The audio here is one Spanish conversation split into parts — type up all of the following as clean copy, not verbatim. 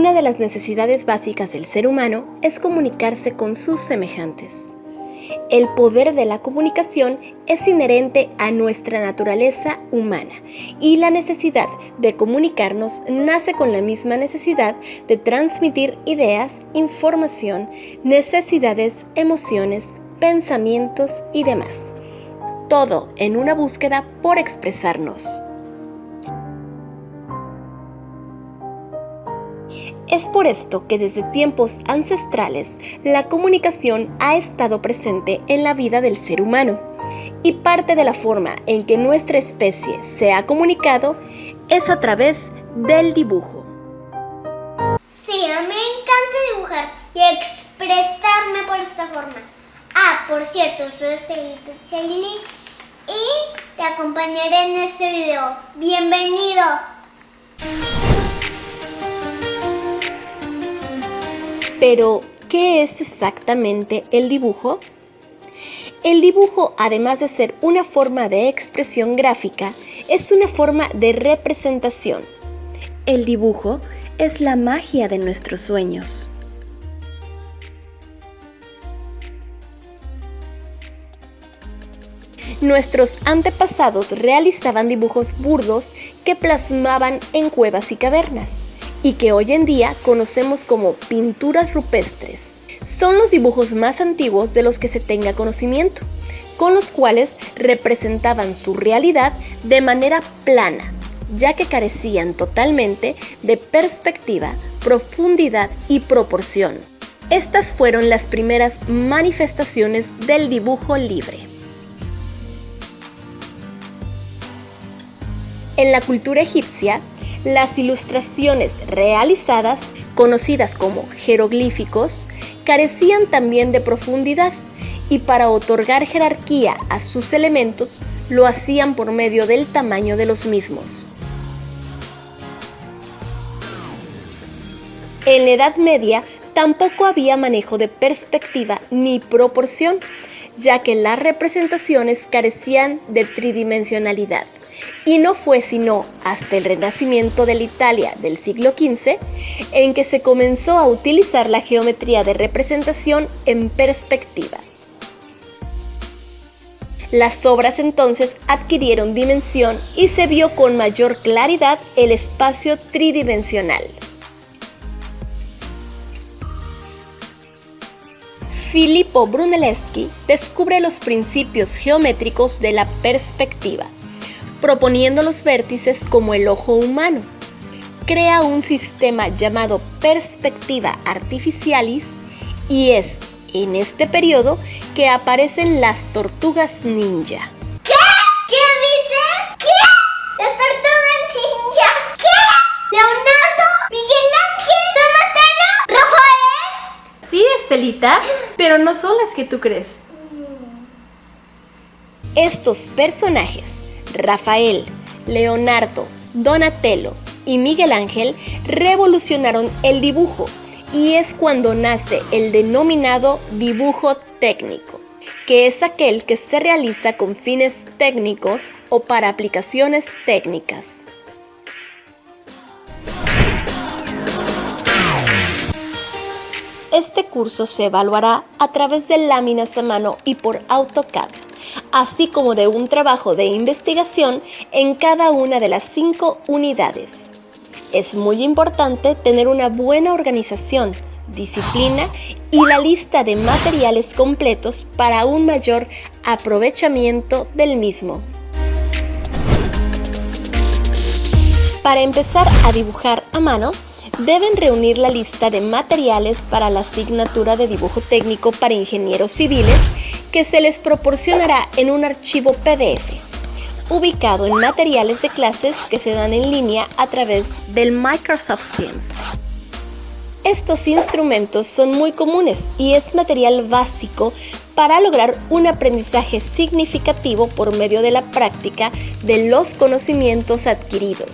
Una de las necesidades básicas del ser humano es comunicarse con sus semejantes. El poder de la comunicación es inherente a nuestra naturaleza humana y la necesidad de comunicarnos nace con la misma necesidad de transmitir ideas, información, necesidades, emociones, pensamientos y demás. Todo en una búsqueda por expresarnos. Es por esto que desde tiempos ancestrales la comunicación ha estado presente en la vida del ser humano y parte de la forma en que nuestra especie se ha comunicado es a través del dibujo. Sí, a mí me encanta dibujar y expresarme por esta forma. Por cierto, soy Shaylee y te acompañaré en este video. ¡Bienvenido! Pero, ¿qué es exactamente el dibujo? El dibujo, además de ser una forma de expresión gráfica, es una forma de representación. El dibujo es la magia de nuestros sueños. Nuestros antepasados realizaban dibujos burdos que plasmaban en cuevas y cavernas, y que hoy en día conocemos como pinturas rupestres. Son los dibujos más antiguos de los que se tenga conocimiento, con los cuales representaban su realidad de manera plana, ya que carecían totalmente de perspectiva, profundidad y proporción. Estas fueron las primeras manifestaciones del dibujo libre. En la cultura egipcia, las ilustraciones realizadas, conocidas como jeroglíficos, carecían también de profundidad y para otorgar jerarquía a sus elementos lo hacían por medio del tamaño de los mismos. En la Edad Media tampoco había manejo de perspectiva ni proporción, ya que las representaciones carecían de tridimensionalidad. Y no fue sino hasta el Renacimiento de la Italia del siglo XV en que se comenzó a utilizar la geometría de representación en perspectiva. Las obras entonces adquirieron dimensión y se vio con mayor claridad el espacio tridimensional. Filippo Brunelleschi descubre los principios geométricos de la perspectiva, proponiendo los vértices como el ojo humano. Crea un sistema llamado perspectiva artificialis y es en este periodo que aparecen las tortugas ninja. ¿Qué? ¿Qué dices? ¿Qué? ¿Las tortugas ninja? ¿Qué? ¿Leonardo? ¿Miguel Ángel? ¿Donatello? ¿Rafael? Sí, Estelita, pero no son las que tú crees. Estos personajes, Rafael, Leonardo, Donatello y Miguel Ángel, revolucionaron el dibujo y es cuando nace el denominado dibujo técnico, que es aquel que se realiza con fines técnicos o para aplicaciones técnicas. Este curso se evaluará a través de láminas a mano y por AutoCAD, así como de un trabajo de investigación en cada una de las 5 unidades. Es muy importante tener una buena organización, disciplina y la lista de materiales completos para un mayor aprovechamiento del mismo. Para empezar a dibujar a mano, deben reunir la lista de materiales para la asignatura de dibujo técnico para ingenieros civiles que se les proporcionará en un archivo PDF, ubicado en materiales de clases que se dan en línea a través del Microsoft Teams. Estos instrumentos son muy comunes y es material básico para lograr un aprendizaje significativo por medio de la práctica de los conocimientos adquiridos.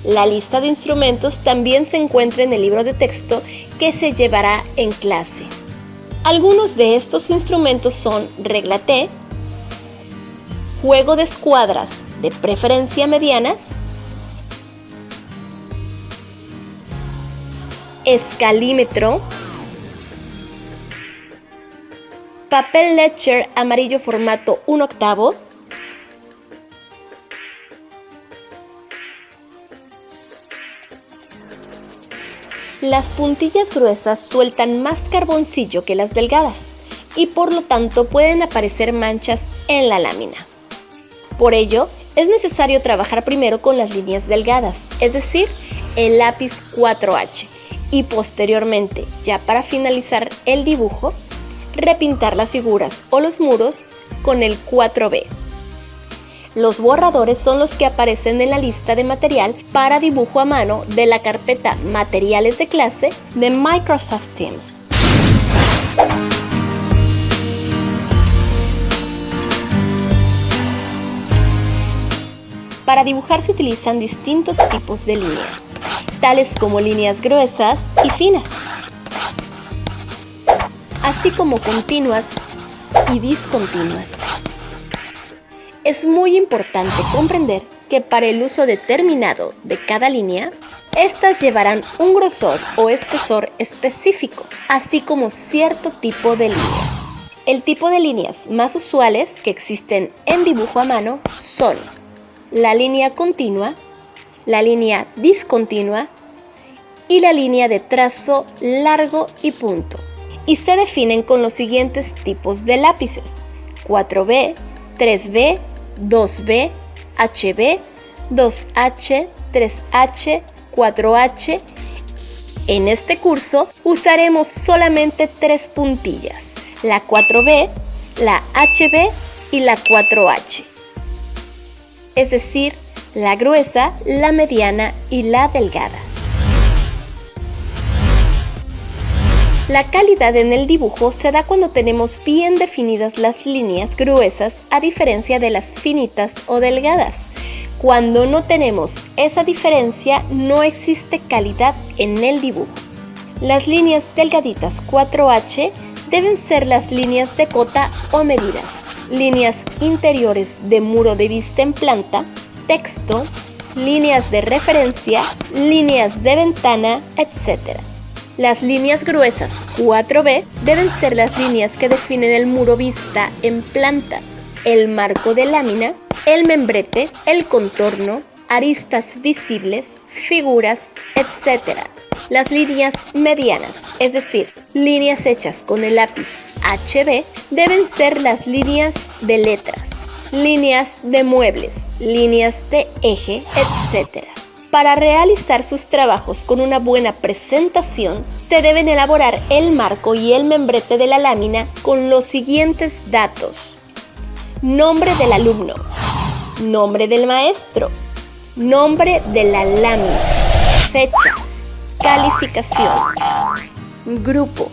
La lista de instrumentos también se encuentra en el libro de texto que se llevará en clase. Algunos de estos instrumentos son regla T, juego de escuadras de preferencia medianas, escalímetro, papel Ledger amarillo formato 1/8, las puntillas gruesas sueltan más carboncillo que las delgadas y por lo tanto pueden aparecer manchas en la lámina. Por ello, es necesario trabajar primero con las líneas delgadas, es decir, el lápiz 4H, y posteriormente, ya para finalizar el dibujo, repintar las figuras o los muros con el 4B. Los borradores son los que aparecen en la lista de material para dibujo a mano de la carpeta Materiales de clase de Microsoft Teams. Para dibujar se utilizan distintos tipos de líneas, tales como líneas gruesas y finas, así como continuas y discontinuas. Es muy importante comprender que para el uso determinado de cada línea, estas llevarán un grosor o espesor específico, así como cierto tipo de línea. El tipo de líneas más usuales que existen en dibujo a mano son la línea continua, la línea discontinua y la línea de trazo largo y punto. Y se definen con los siguientes tipos de lápices: 4B, 3B, 2B, HB, 2H, 3H, 4H. En este curso usaremos solamente 3 puntillas: la 4B, la HB y la 4H. Es decir, la gruesa, la mediana y la delgada. La calidad en el dibujo se da cuando tenemos bien definidas las líneas gruesas a diferencia de las finitas o delgadas. Cuando no tenemos esa diferencia, no existe calidad en el dibujo. Las líneas delgaditas 4H deben ser las líneas de cota o medidas, líneas interiores de muro de vista en planta, texto, líneas de referencia, líneas de ventana, etc. Las líneas gruesas 4B deben ser las líneas que definen el muro vista en planta, el marco de lámina, el membrete, el contorno, aristas visibles, figuras, etc. Las líneas medianas, es decir, líneas hechas con el lápiz HB, deben ser las líneas de letras, líneas de muebles, líneas de eje, etc. Para realizar sus trabajos con una buena presentación, se deben elaborar el marco y el membrete de la lámina con los siguientes datos: nombre del alumno, nombre del maestro, nombre de la lámina, fecha, calificación, grupo,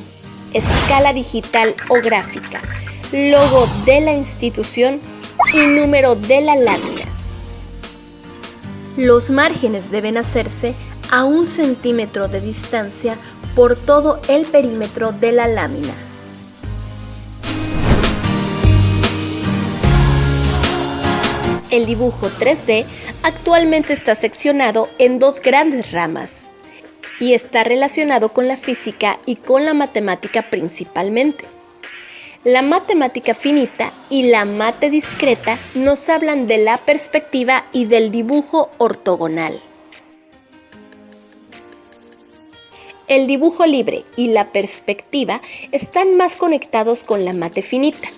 escala digital o gráfica, logo de la institución y número de la lámina. Los márgenes deben hacerse a 1 centímetro de distancia por todo el perímetro de la lámina. El dibujo 3D actualmente está seccionado en 2 grandes ramas y está relacionado con la física y con la matemática principalmente. La matemática finita y la mate discreta nos hablan de la perspectiva y del dibujo ortogonal. El dibujo libre y la perspectiva están más conectados con la mate finita,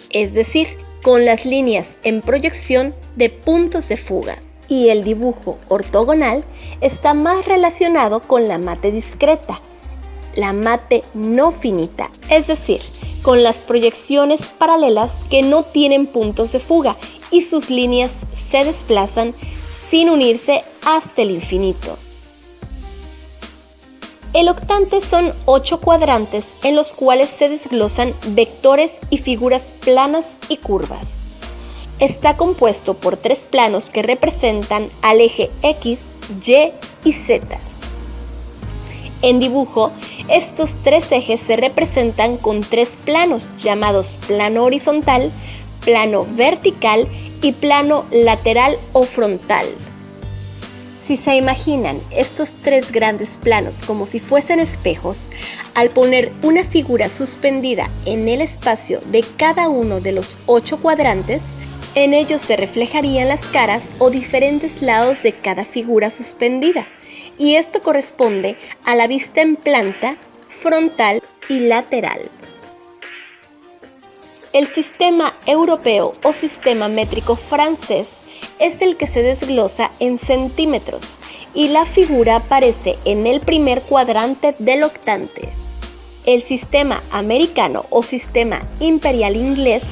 es decir, con las líneas en proyección de puntos de fuga, y el dibujo ortogonal está más relacionado con la mate discreta, la mate no finita, es decir, con las proyecciones paralelas que no tienen puntos de fuga y sus líneas se desplazan sin unirse hasta el infinito. El octante son 8 cuadrantes en los cuales se desglosan vectores y figuras planas y curvas. Está compuesto por 3 planos que representan al eje X, Y y Z. En dibujo, estos 3 ejes se representan con 3 planos llamados plano horizontal, plano vertical y plano lateral o frontal. Si se imaginan estos tres grandes planos como si fuesen espejos, al poner una figura suspendida en el espacio de cada uno de los 8 cuadrantes, en ellos se reflejarían las caras o diferentes lados de cada figura suspendida, y esto corresponde a la vista en planta, frontal y lateral. El sistema europeo o sistema métrico francés es el que se desglosa en centímetros y la figura aparece en el primer cuadrante del octante. El sistema americano o sistema imperial inglés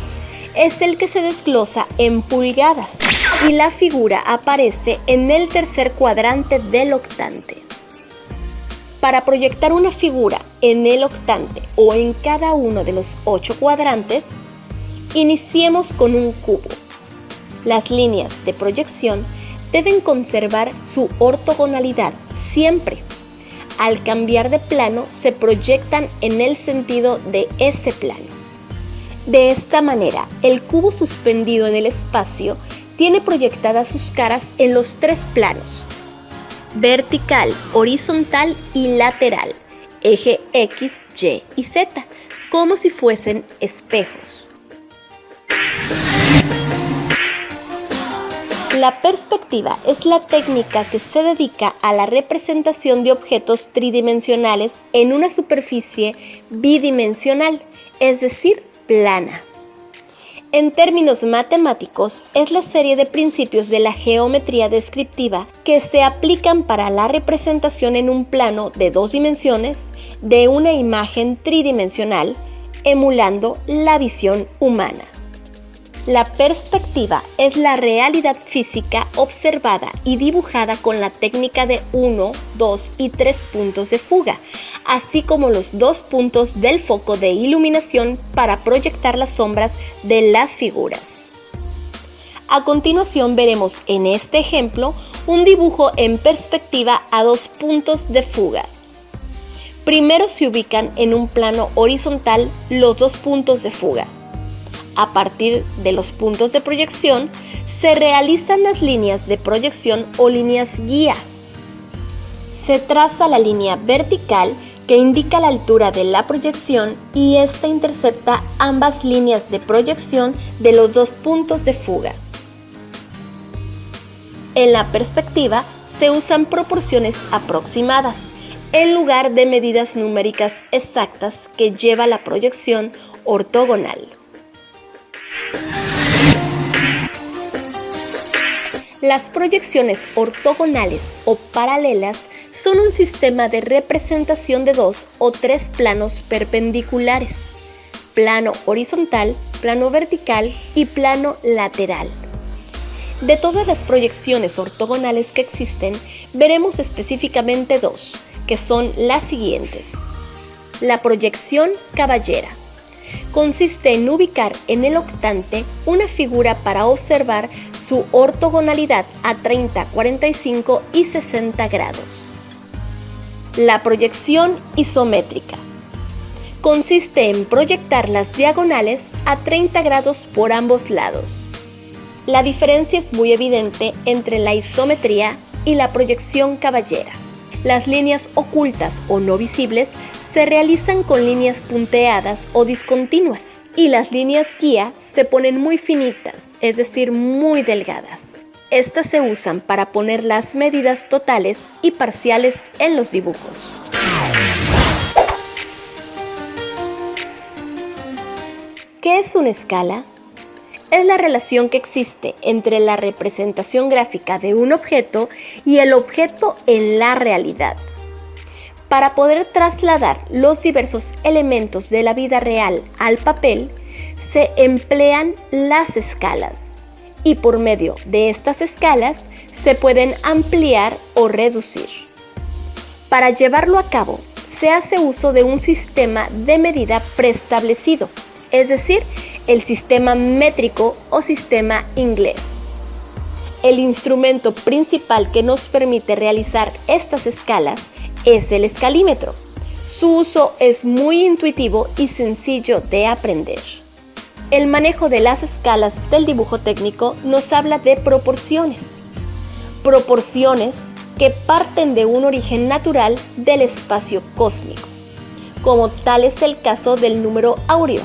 es el que se desglosa en pulgadas y la figura aparece en el tercer cuadrante del octante. Para proyectar una figura en el octante o en cada uno de los 8 cuadrantes, iniciemos con un cubo. Las líneas de proyección deben conservar su ortogonalidad siempre. Al cambiar de plano, se proyectan en el sentido de ese plano. De esta manera, el cubo suspendido en el espacio tiene proyectadas sus caras en los 3 planos: vertical, horizontal y lateral, eje X, Y y Z, como si fuesen espejos. La perspectiva es la técnica que se dedica a la representación de objetos tridimensionales en una superficie bidimensional, es decir, plana. En términos matemáticos, es la serie de principios de la geometría descriptiva que se aplican para la representación en un plano de 2 dimensiones de una imagen tridimensional, emulando la visión humana. La perspectiva es la realidad física observada y dibujada con la técnica de 1, 2 y 3 puntos de fuga, así como los 2 puntos del foco de iluminación para proyectar las sombras de las figuras. A continuación veremos en este ejemplo un dibujo en perspectiva a 2 puntos de fuga. Primero se ubican en un plano horizontal los 2 puntos de fuga. A partir de los puntos de proyección, se realizan las líneas de proyección o líneas guía. Se traza la línea vertical que indica la altura de la proyección y esta intercepta ambas líneas de proyección de los 2 puntos de fuga. En la perspectiva se usan proporciones aproximadas, en lugar de medidas numéricas exactas que lleva la proyección ortogonal. Las proyecciones ortogonales o paralelas son un sistema de representación de 2 o 3 planos perpendiculares: plano horizontal, plano vertical y plano lateral. De todas las proyecciones ortogonales que existen, veremos específicamente 2, que son las siguientes. La proyección caballera consiste en ubicar en el octante una figura para observar su ortogonalidad a 30, 45 y 60 grados. La proyección isométrica consiste en proyectar las diagonales a 30 grados por ambos lados. La diferencia es muy evidente entre la isometría y la proyección caballera. Las líneas ocultas o no visibles se realizan con líneas punteadas o discontinuas, y las líneas guía se ponen muy finitas, es decir, muy delgadas. Estas se usan para poner las medidas totales y parciales en los dibujos. ¿Qué es una escala? Es la relación que existe entre la representación gráfica de un objeto y el objeto en la realidad. Para poder trasladar los diversos elementos de la vida real al papel, se emplean las escalas, y por medio de estas escalas se pueden ampliar o reducir. Para llevarlo a cabo, se hace uso de un sistema de medida preestablecido, es decir, el sistema métrico o sistema inglés. El instrumento principal que nos permite realizar estas escalas es el escalímetro. Su uso es muy intuitivo y sencillo de aprender. El manejo de las escalas del dibujo técnico nos habla de proporciones. Proporciones que parten de un origen natural del espacio cósmico, como tal es el caso del número áureo,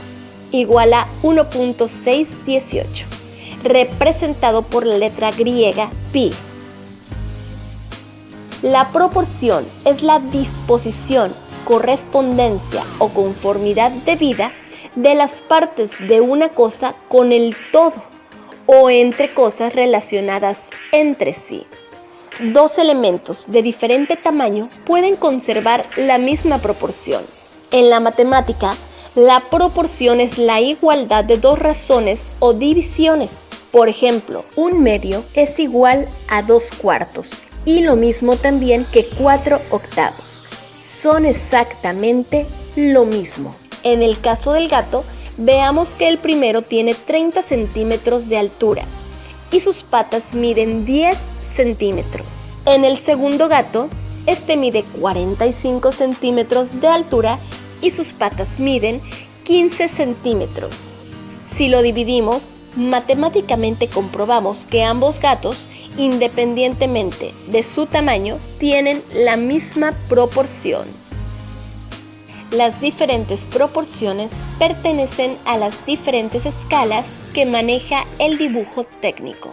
igual a 1.618, representado por la letra griega pi. La proporción es la disposición, correspondencia o conformidad debida de las partes de una cosa con el todo o entre cosas relacionadas entre sí. Dos elementos de diferente tamaño pueden conservar la misma proporción. En la matemática, la proporción es la igualdad de dos razones o divisiones. Por ejemplo, 1/2 es igual a 2/4 y lo mismo también que 4/8. Son exactamente lo mismo. En el caso del gato, veamos que el primero tiene 30 centímetros de altura y sus patas miden 10 centímetros. En el segundo gato, este mide 45 centímetros de altura y sus patas miden 15 centímetros. Si lo dividimos, matemáticamente comprobamos que ambos gatos, independientemente de su tamaño, tienen la misma proporción. Las diferentes proporciones pertenecen a las diferentes escalas que maneja el dibujo técnico.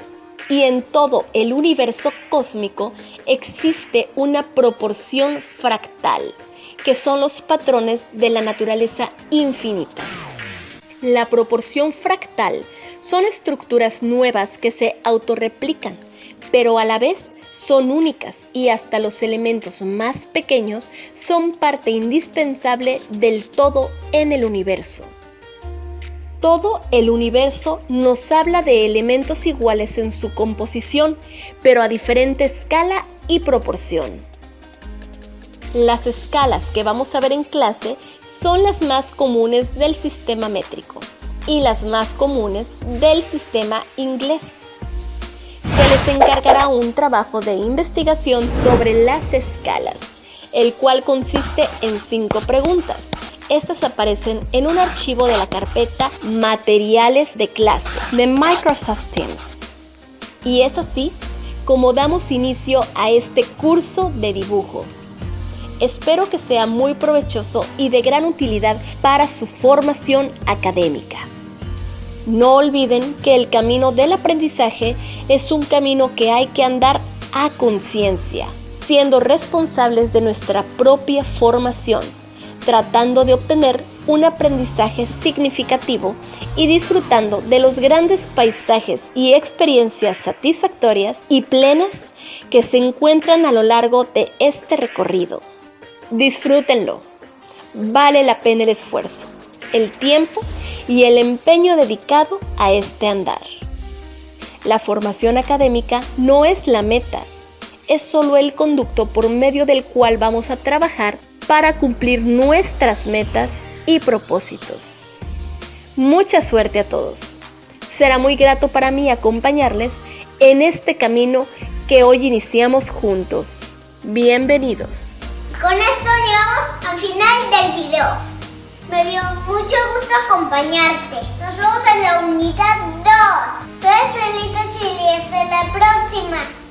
Y en todo el universo cósmico existe una proporción fractal, que son los patrones de la naturaleza infinita. La proporción fractal son estructuras nuevas que se autorreplican, pero a la vez son únicas y hasta los elementos más pequeños son parte indispensable del todo en el universo. Todo el universo nos habla de elementos iguales en su composición, pero a diferente escala y proporción. Las escalas que vamos a ver en clase son las más comunes del sistema métrico y las más comunes del sistema inglés. Se les encargará un trabajo de investigación sobre las escalas, el cual consiste en 5 preguntas. Estas aparecen en un archivo de la carpeta Materiales de clase de Microsoft Teams. Y es así como damos inicio a este curso de dibujo. Espero que sea muy provechoso y de gran utilidad para su formación académica. No olviden que el camino del aprendizaje es un camino que hay que andar a conciencia, siendo responsables de nuestra propia formación, tratando de obtener un aprendizaje significativo y disfrutando de los grandes paisajes y experiencias satisfactorias y plenas que se encuentran a lo largo de este recorrido. Disfrútenlo. Vale la pena el esfuerzo, el tiempo y el empeño dedicado a este andar. La formación académica no es la meta, es solo el conducto por medio del cual vamos a trabajar para cumplir nuestras metas y propósitos. Mucha suerte a todos. Será muy grato para mí acompañarles en este camino que hoy iniciamos juntos. Bienvenidos. Con esto llegamos al final del video. Me dio mucho gusto acompañarte. Nos vemos en la unidad 2. Soy Celita Chili. Hasta la próxima.